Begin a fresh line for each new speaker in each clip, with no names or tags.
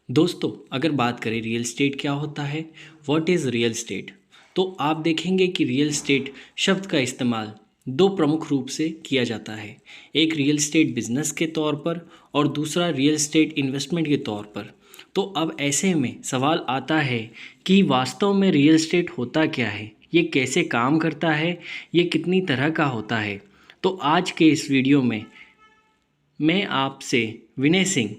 दोस्तों, अगर बात करें रियल एस्टेट क्या होता है, व्हाट इज़ रियल एस्टेट, तो आप देखेंगे कि रियल एस्टेट शब्द का इस्तेमाल दो प्रमुख रूप से किया जाता है। एक रियल एस्टेट बिजनेस के तौर पर और दूसरा रियल एस्टेट इन्वेस्टमेंट के तौर पर। तो अब ऐसे में सवाल आता है कि वास्तव में रियल एस्टेट होता क्या है, ये कैसे काम करता है, ये कितनी तरह का होता है। तो आज के इस वीडियो में मैं आपसे विनय सिंह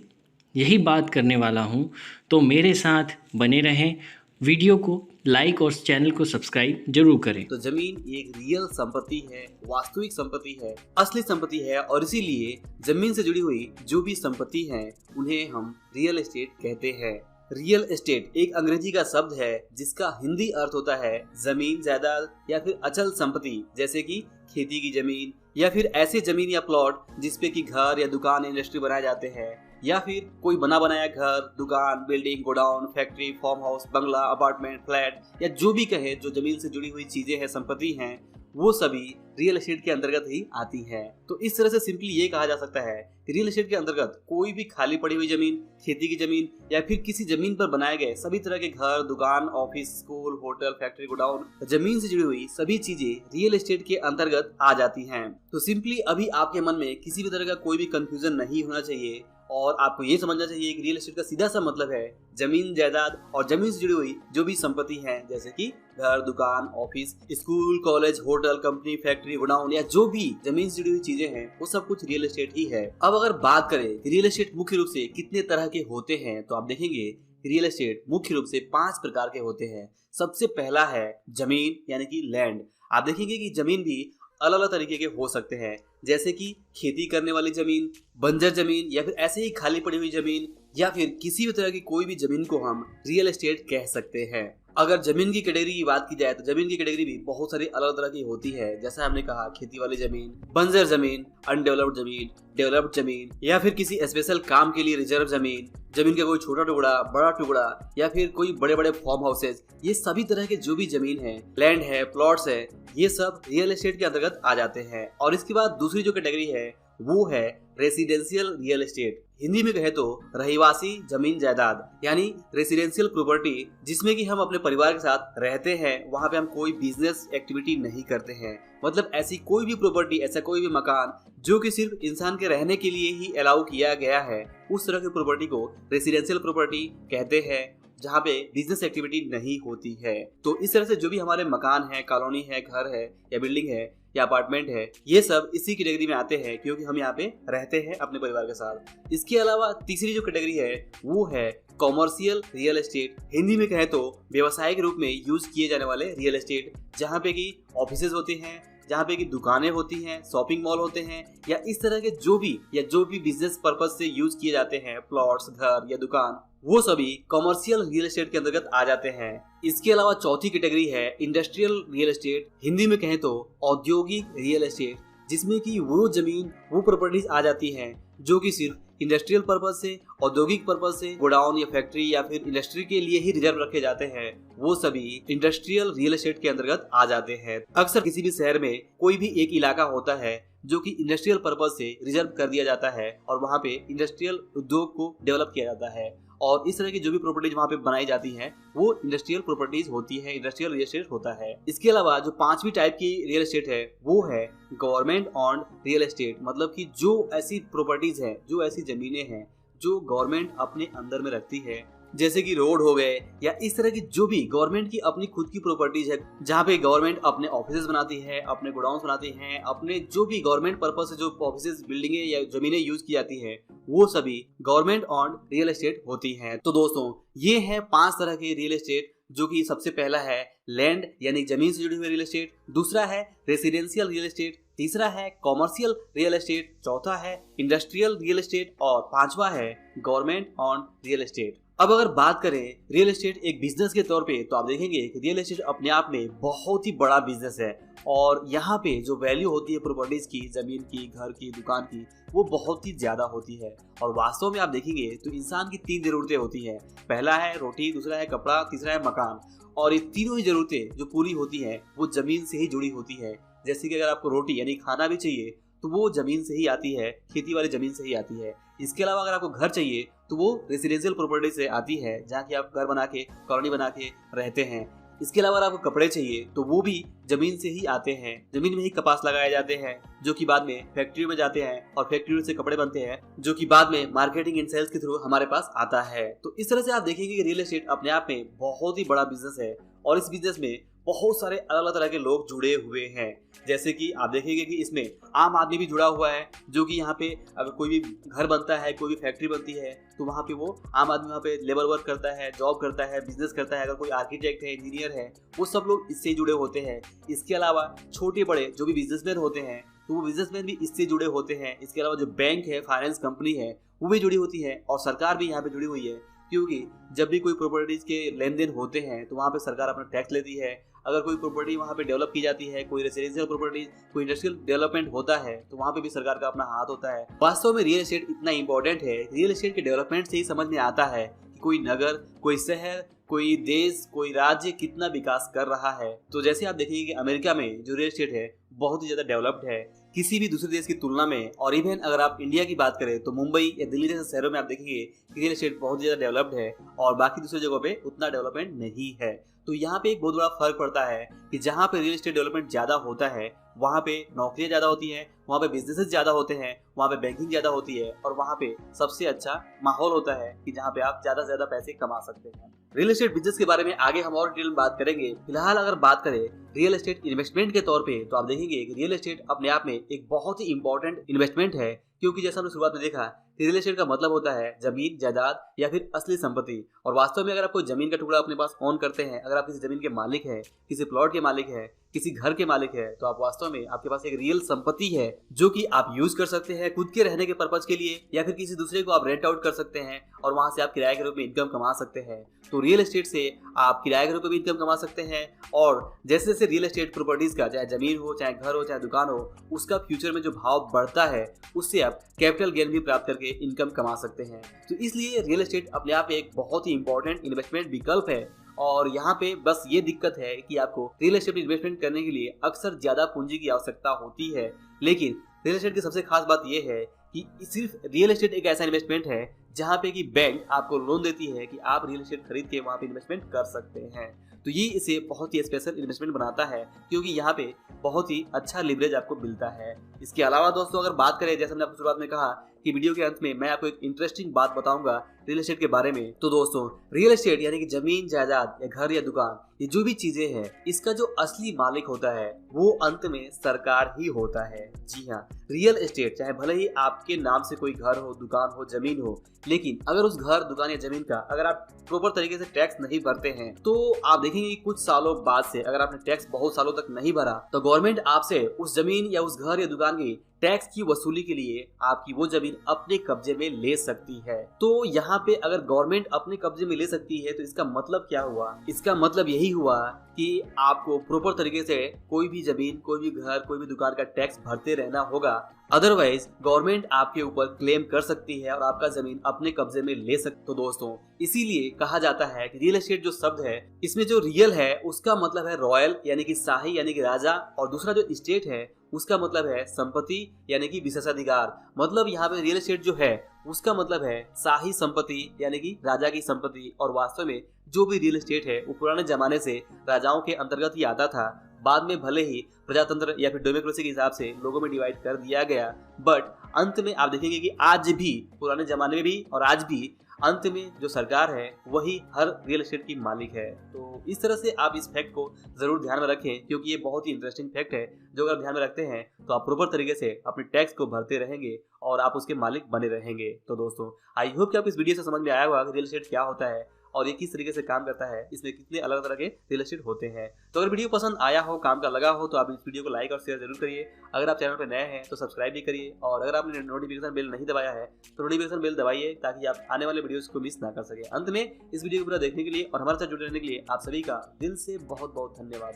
यही बात करने वाला हूँ। तो मेरे साथ बने रहें, वीडियो को लाइक और चैनल को सब्सक्राइब जरूर करें।
तो जमीन एक रियल संपत्ति है, वास्तविक संपत्ति है, असली संपत्ति है और इसीलिए जमीन से जुड़ी हुई जो भी संपत्ति है उन्हें हम रियल एस्टेट कहते हैं। रियल एस्टेट एक अंग्रेजी का शब्द है जिसका हिंदी अर्थ होता है जमीन, जायदाद या फिर अचल संपत्ति, जैसे कि खेती की जमीन या फिर ऐसे जमीन या प्लॉट जिसपे की घर या दुकान, इंडस्ट्री बनाए जाते हैं, या फिर कोई बना बनाया घर, दुकान, building, godown, factory, farm house, बंगला, अपार्टमेंट, फ्लैट या जो भी कहे जो जमीन से जुड़ी हुई चीजें हैं, संपत्ति हैं, वो सभी रियल एस्टेट के अंतर्गत ही आती है। तो इस तरह से सिंपली ये कहा जा सकता है कि रियल एस्टेट के अंतर्गत कोई भी खाली पड़ी हुई जमीन, खेती की जमीन या फिर किसी जमीन पर बनाए गए सभी तरह के घर, दुकान, office, school, hotel, factory, godown, जमीन से जुड़ी हुई सभी चीजें रियल एस्टेट के अंतर्गत आ जाती हैं। तो सिंपली अभी आपके मन में किसी भी तरह का कोई भी कंफ्यूजन नहीं होना चाहिए और आपको ये समझना चाहिए कि रियल एस्टेट का सीधा सा मतलब है जमीन, जायदाद और जमीन से जुड़ी हुई जो भी संपत्ति है, जैसे कि घर, दुकान, office, school, college, hotel, company, factory, godown या जो भी जमीन से जुड़ी हुई चीजें हैं वो सब कुछ रियल एस्टेट ही है। अब अगर बात करें रियल एस्टेट मुख्य रूप से कितने तरह के होते हैं, तो आप देखेंगे रियल एस्टेट मुख्य रूप से 5 प्रकार के होते हैं। सबसे पहला है जमीन यानी कि लैंड। आप देखेंगे कि जमीन भी अलग अलग तरीके के हो सकते हैं, जैसे कि खेती करने वाली जमीन, बंजर जमीन या फिर ऐसे ही खाली पड़ी हुई जमीन या फिर किसी भी तरह की कोई भी जमीन को हम रियल एस्टेट कह सकते हैं। अगर जमीन की कैटेगरी की बात की जाए तो जमीन की कैटेगरी भी बहुत सारी अलग तरह की होती है, जैसा हमने कहा खेती वाली जमीन, बंजर जमीन, अनडेवलप्ड जमीन, डेवलप्ड जमीन या फिर किसी स्पेशल काम के लिए रिजर्व जमीन, जमीन का कोई छोटा टुकड़ा, बड़ा टुकड़ा या फिर कोई बड़े बड़े फार्म हाउसेज, ये सभी तरह के जो भी जमीन है, लैंड है, प्लॉट्स है, ये सब रियल एस्टेट के अंतर्गत आ जाते हैं। और इसके बाद दूसरी जो कैटेगरी है वो है रेसिडेंशियल रियल एस्टेट। हिंदी में कहे तो रहिवासी जमीन जायदाद यानी रेसिडेंशियल प्रॉपर्टी, जिसमें कि हम अपने परिवार के साथ रहते हैं, वहां पे हम कोई बिजनेस एक्टिविटी नहीं करते हैं। मतलब ऐसी कोई भी प्रॉपर्टी, ऐसा कोई भी मकान जो कि सिर्फ इंसान के रहने के लिए ही अलाउ किया गया है, उस तरह की प्रॉपर्टी को रेसिडेंशियल प्रॉपर्टी कहते हैं, जहाँ पे बिजनेस एक्टिविटी नहीं होती है। तो इस तरह से जो भी हमारे मकान है, कॉलोनी है, घर है या बिल्डिंग है या अपार्टमेंट है, ये सब इसी कैटेगरी में आते हैं क्योंकि हम यहाँ पे रहते हैं अपने परिवार के साथ। इसके अलावा तीसरी जो कैटेगरी है वो है कॉमर्शियल रियल एस्टेट। हिंदी में कहे तो व्यवसायिक रूप में यूज किए जाने वाले रियल एस्टेट, जहाँ पे की ऑफिसेज होते हैं, जहाँ पे की दुकानें होती हैं, शॉपिंग मॉल होते हैं या इस तरह के जो भी बिजनेस पर्पज से यूज किए जाते हैं, प्लॉट्स, घर या दुकान, वो सभी कॉमर्शियल रियल एस्टेट के अंतर्गत आ जाते हैं। इसके अलावा चौथी कैटेगरी है इंडस्ट्रियल रियल एस्टेट। हिंदी में कहें तो औद्योगिक रियल एस्टेट, जिसमें कि वो जमीन, वो प्रॉपर्टीज आ जाती हैं जो कि सिर्फ इंडस्ट्रियल पर्पज से, औद्योगिक पर्पज से, गोडाउन या फैक्ट्री या फिर इंडस्ट्री के लिए ही रिजर्व रखे जाते हैं, वो सभी इंडस्ट्रियल रियल एस्टेट के अंतर्गत आ जाते हैं। अक्सर किसी भी शहर में कोई भी एक इलाका होता है जो कि इंडस्ट्रियल पर्पज से रिजर्व कर दिया जाता है और वहाँ पे इंडस्ट्रियल उद्योग को डेवलप किया जाता है और इस तरह की जो भी प्रॉपर्टीज वहाँ पे बनाई जाती हैं वो इंडस्ट्रियल प्रॉपर्टीज होती है, इंडस्ट्रियल रियल एस्टेट होता है। इसके अलावा जो पांचवी टाइप की रियल एस्टेट है वो है गवर्नमेंट ऑन्ड रियल एस्टेट। मतलब कि जो ऐसी प्रॉपर्टीज है, जो ऐसी जमीनें हैं जो गवर्नमेंट अपने अंदर में रखती है, जैसे कि रोड हो गए या इस तरह की जो भी गवर्नमेंट की अपनी खुद की प्रॉपर्टीज है, जहाँ पे गवर्नमेंट अपने ऑफिसेज बनाती है, अपने गोडाउन बनाती है, अपने जो भी गवर्नमेंट पर्पज से जो ऑफिसेज, बिल्डिंगे या जमीनें यूज की जाती है, वो सभी गवर्नमेंट ऑन रियल एस्टेट होती हैं। तो दोस्तों, ये है 5 तरह के रियल एस्टेट, जो कि सबसे पहला है लैंड यानी जमीन से जुड़ी हुई रियल एस्टेट, दूसरा है रेसिडेंशियल रियल एस्टेट, तीसरा है कॉमर्शियल रियल एस्टेट, चौथा है इंडस्ट्रियल रियल एस्टेट और पांचवा है गवर्नमेंट ऑन रियल एस्टेट। अब अगर बात करें रियल एस्टेट एक बिजनेस के तौर पे, तो आप देखेंगे कि रियल एस्टेट अपने आप में बहुत ही बड़ा बिजनेस है और यहाँ पे जो वैल्यू होती है प्रॉपर्टीज की, जमीन की, घर की, दुकान की, वो बहुत ही ज्यादा होती है। और वास्तव में आप देखेंगे तो इंसान की 3 जरूरतें होती हैं। पहला है रोटी, दूसरा है कपड़ा, तीसरा है मकान। और ये तीनों ही जरूरतें जो पूरी होती हैं वो जमीन से ही जुड़ी होती है। जैसे कि अगर आपको रोटी यानी खाना भी चाहिए तो वो जमीन से ही आती है, खेती वाली जमीन से ही आती है। इसके अलावा अगर आपको घर चाहिए तो वो रेसिडेंशियल प्रॉपर्टी से आती है, जहाँ की आप घर बना के, कॉलोनी बना के रहते हैं। इसके अलावा अगर आपको कपड़े चाहिए तो वो भी जमीन से ही आते हैं। जमीन में ही कपास लगाए जाते हैं जो कि बाद में फैक्ट्री में जाते हैं और फैक्ट्री से कपड़े बनते हैं जो कि बाद में मार्केटिंग एंड सेल्स के थ्रू हमारे पास आता है। तो इस तरह से आप देखेंगे कि रियल एस्टेट अपने आप में बहुत ही बड़ा बिजनेस है और इस बिजनेस में बहुत सारे अलग अलग तरह के लोग जुड़े हुए हैं। जैसे कि आप देखेंगे कि इसमें आम आदमी भी जुड़ा हुआ है, जो कि यहाँ पे अगर कोई भी घर बनता है, कोई भी फैक्ट्री बनती है तो वहाँ पे वो आम आदमी वहाँ पे लेबर वर्क करता है, जॉब करता है, बिजनेस करता है। अगर कोई आर्किटेक्ट है, इंजीनियर है, वो सब लोग इससे जुड़े होते हैं। इसके अलावा छोटे बड़े जो भी बिजनेसमैन होते हैं तो वो बिजनेसमैन भी इससे जुड़े होते हैं। इसके अलावा जो बैंक है, फाइनेंस कंपनी है, वो भी जुड़ी होती है और सरकार भी यहाँ पे जुड़ी हुई है, क्योंकि जब भी कोई प्रॉपर्टीज के लेन देन होते हैं तो वहाँ पे सरकार अपना टैक्स लेती है। अगर कोई प्रॉपर्टी वहाँ पे डेवलप की जाती है, कोई रेसिडेंशियल प्रॉपर्टी, कोई इंडस्ट्रियल डेवलपमेंट होता है तो वहाँ पे भी सरकार का अपना हाथ होता है। वास्तव में रियल एस्टेट इतना इंपॉर्टेंट है, रियल एस्टेट के डेवलपमेंट से ही समझ में आता है कि कोई नगर, कोई शहर, कोई देश, कोई राज्य कितना विकास कर रहा है। तो जैसे आप देखेंगे कि अमेरिका में जो रियल एस्टेट है बहुत ही ज्यादा डेवलप्ड है किसी भी दूसरे देश की तुलना में। और इवन अगर आप इंडिया की बात करें तो मुंबई या दिल्ली जैसे शहरों में आप देखेंगे कि रियल एस्टेट बहुत ज्यादा डेवलप्ड है और बाकी दूसरी जगहों पे उतना डेवलपमेंट नहीं है। तो यहाँ पे एक बहुत बड़ा फर्क पड़ता है कि जहाँ पे रियल एस्टेट डेवलपमेंट ज्यादा होता है वहाँ पे नौकरियां ज्यादा होती हैं, वहाँ पे बिजनेसेस ज्यादा होते हैं, वहाँ पे बैंकिंग ज्यादा होती है और वहाँ पे सबसे अच्छा माहौल होता है कि जहाँ पे आप ज्यादा से ज्यादा पैसे कमा सकते हैं। रियल एस्टेट बिजनेस के बारे में आगे हम और डिटेल में बात करेंगे। फिलहाल अगर बात करें रियल एस्टेट इन्वेस्टमेंट के तौर पे तो आप देखेंगे कि रियल एस्टेट अपने आप में एक बहुत ही इंपॉर्टेंट इन्वेस्टमेंट है, क्योंकि जैसा हमने शुरुआत में देखा रियल एस्टेट का मतलब होता है जमीन, जायदाद या फिर असली संपत्ति। और वास्तव में अगर आप कोई जमीन का टुकड़ा अपने पास ओन करते हैं, अगर आप किसी जमीन के मालिक हैं, किसी प्लॉट के मालिक हैं, किसी घर के मालिक है, तो आप वास्तव में आपके पास एक रियल संपत्ति है जो कि आप यूज कर सकते हैं खुद के रहने के पर्पज के लिए, या फिर किसी दूसरे को आप रेंट आउट कर सकते हैं और वहां से आप किराए के रूप में इनकम कमा सकते हैं। तो रियल एस्टेट से आप किराए के रूप में भी इनकम कमा सकते हैं और जैसे जैसे रियल एस्टेट प्रॉपर्टीज का, चाहे जमीन हो, चाहे घर हो, चाहे दुकान हो, उसका फ्यूचर में जो भाव बढ़ता है उससे आप कैपिटल गेन भी प्राप्त करके इनकम कमा सकते हैं। तो इसलिए रियल एस्टेट अपने आप एक बहुत ही इंपॉर्टेंट इन्वेस्टमेंट विकल्प है। और यहाँ पे बस ये दिक्कत है कि आपको रियल एस्टेट इन्वेस्टमेंट करने के लिए अक्सर ज्यादा पूंजी की आवश्यकता होती है। लेकिन रियल एस्टेट की सबसे खास बात यह है कि सिर्फ रियल एस्टेट एक ऐसा इन्वेस्टमेंट है जहाँ पे कि बैंक आपको लोन देती है कि आप रियल एस्टेट खरीद के वहाँ पे इन्वेस्टमेंट कर सकते हैं। तो ये इसे बहुत ही स्पेशल इन्वेस्टमेंट बनाता है, क्योंकि यहाँ पे बहुत ही अच्छा लिवरेज आपको मिलता है। इसके अलावा दोस्तों अगर बात करें, जैसे हमने आपको शुरुआत में कहा कि वीडियो के अंत में मैं आपको एक इंटरेस्टिंग बात बताऊंगा रियल एस्टेट के बारे में। तो दोस्तों रियल एस्टेट यानी कि जमीन, जायदाद या घर या दुकान, ये जो भी चीजें हैं, इसका जो असली मालिक होता है वो अंत में सरकार ही होता है। जी हाँ, रियल एस्टेट चाहे भले ही आपके नाम से कोई घर हो, दुकान हो, जमीन हो, लेकिन अगर उस घर, दुकान या जमीन का अगर आप प्रॉपर तरीके से टैक्स नहीं भरते हैं तो आप देखेंगे कि कुछ सालों बाद से अगर आपने टैक्स बहुत सालों तक नहीं भरा तो गवर्नमेंट आपसे उस जमीन या उस घर या दुकान की टैक्स की वसूली के लिए आपकी वो जमीन अपने कब्जे में ले सकती है। तो यहाँ पे अगर गवर्नमेंट अपने कब्जे में ले सकती है तो इसका मतलब क्या हुआ? इसका मतलब यही हुआ कि आपको प्रॉपर तरीके से कोई भी जमीन, कोई भी घर, कोई भी दुकान का टैक्स भरते रहना होगा। अदरवाइज गवर्नमेंट आपके ऊपर क्लेम कर सकती है और आपका जमीन अपने कब्जे में ले सकती। तो दोस्तों इसीलिए कहा जाता है कि रियल एस्टेट जो शब्द है, इसमें जो रियल है उसका मतलब है रॉयल यानी कि शाही यानी कि राजा, और दूसरा जो स्टेट है उसका मतलब है संपत्ति यानी कि विशेषाधिकार। मतलब यहाँ पे रियल एस्टेट जो है उसका मतलब है शाही संपत्ति यानी कि राजा की संपत्ति। और वास्तव में जो भी रियल एस्टेट है वो पुराने जमाने से राजाओं के अंतर्गत ही आता था। बाद में भले ही प्रजातंत्र या फिर डेमोक्रेसी के हिसाब से लोगों में डिवाइड कर दिया गया, बट अंत में आप देखेंगे कि आज भी, पुराने जमाने में भी और आज भी, अंत में जो सरकार है वही हर रियल एस्टेट की मालिक है। तो इस तरह से आप इस फैक्ट को जरूर ध्यान में रखें, क्योंकि ये बहुत ही इंटरेस्टिंग फैक्ट है जो अगर ध्यान में रखते हैं तो आप प्रॉपर तरीके से अपने टैक्स को भरते रहेंगे और आप उसके मालिक बने रहेंगे। तो दोस्तों आई होप कि आपको इस वीडियो से समझ में आया होगा कि रियल एस्टेट क्या होता है और ये किस तरीके से काम करता है, इसमें कितने अलग तरह के रियल एस्टेट होते हैं। तो अगर वीडियो पसंद आया हो, काम का लगा हो, तो आप इस वीडियो को लाइक और शेयर जरूर करिए। अगर आप चैनल पर नए हैं तो सब्सक्राइब भी करिए, और अगर आपने नोटिफिकेशन बेल नहीं दबाया है तो नोटिफिकेशन बेल दबाइए ताकि आप आने वाले वीडियोस को मिस ना कर सके। अंत में इस वीडियो को पूरा देखने के लिए और हमारे साथ जुड़े रहने के लिए आप सभी का दिल से बहुत बहुत धन्यवाद।